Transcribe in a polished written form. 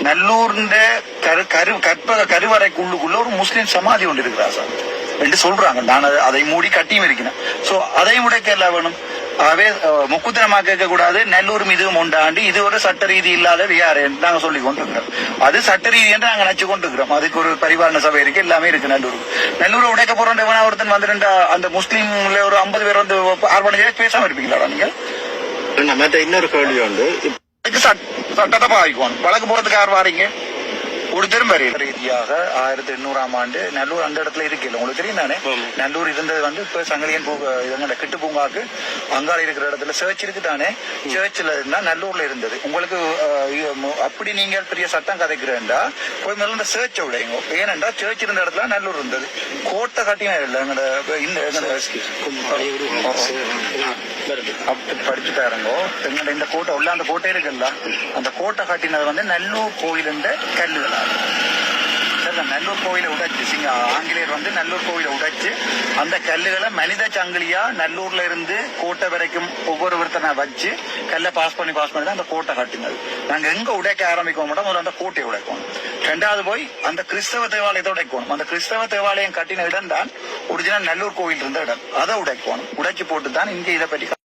நல்லூர்ந்த கருவறைக்குள்ளுக்குள்ள ஒரு முஸ்லீம் சமாதி ஒன்று இருக்கிறா சார் என்று சொல்றாங்க. நான் அதை மூடி கட்டியும் இருக்கிறேன். சோ அதையும் உடைக்க எல்லாம் வேணும். ஆகவே முக்குத்தனமா கேட்க கூடாது. நல்லூரும் இதுவும் உண்டாண்டு இது ஒரு சட்ட ரீதி இல்லாத விகாரம் என்று நாங்க சொல்லி கொண்டிருக்கிறோம். அது சட்ட ரீதி என்று நாங்க நினைச்சு கொண்டிருக்கிறோம். அதுக்கு ஒரு பரிபாலன சபை இருக்கு, எல்லாமே இருக்கு. நல்லூர் உடைக்க போறோம். ஒருத்தன் வந்துட்டு அந்த முஸ்லீம்ல ஒரு 50 பேர் வந்து ஆர்வம் பேசாம இருப்பீங்களா நீங்க? இன்னொரு கேள்வி உண்டு. சட்டத்தை பாதிக்கணும். வழக்கு போறதுக்கு யார் வாரீங்க? ஒரு திரும்ப ரீதியாக 1800ஆம் ஆண்டு நல்லூர் அந்த இடத்துல இருக்கல. உங்களுக்கு தெரியும் தானே, நல்லூர் இருந்தது வந்து இப்ப சங்கலியன் கிட்டு பூங்காக்கு அங்கால இருக்கிற இடத்துல சர்ச் இருக்கு தானே. சர்ச்ல இருந்தா நல்லூர்ல இருந்தது. உங்களுக்கு அப்படி நீங்க பெரிய சட்டம் கதைக்கிறேன்டா போய் மேல இந்த சர்ச்சை விடைங்க. ஏனென்றா சர்ச் இருந்த இடத்துல நல்லூர் இருந்தது. கோட்டை கட்டினா இல்லை அப்படி படிச்சு பாருங்க. எங்கட இந்த கோட்டை உள்ள அந்த கோட்டை இருக்குல்ல, அந்த கோட்டை கட்டினது வந்து நல்லூர் கோயில் என்ற கல்லுகளா. நல்லூர் கோயிலை உடைச்சு ஆங்கிலேயர் வந்து நல்லூர் கோயிலை உடைச்சு அந்த கல்லுகளை மனித சங்கிலியா நல்லூர்ல இருந்து கோட்டை வரைக்கும் ஒவ்வொருத்தனை வச்சு கல்லை பாஸ் பண்ணி தான் அந்த கோட்டை கட்டினது. நாங்க எங்க உடைக்க ஆரம்பிக்க மாட்டோம், முதல்ல அந்த கோட்டையை உடைக்கணும். ரெண்டாவது போய் அந்த கிறிஸ்தவ தேவாலயத்தை உடைக்கணும். அந்த கிறிஸ்தவ தேவாலயம் கட்டின இடம் தான் ஒரிஜினல் நல்லூர் கோயில் இருந்த இடம். அதை உடைக்கணும். உடைச்சு போட்டு தான் இங்க இதை பற்றி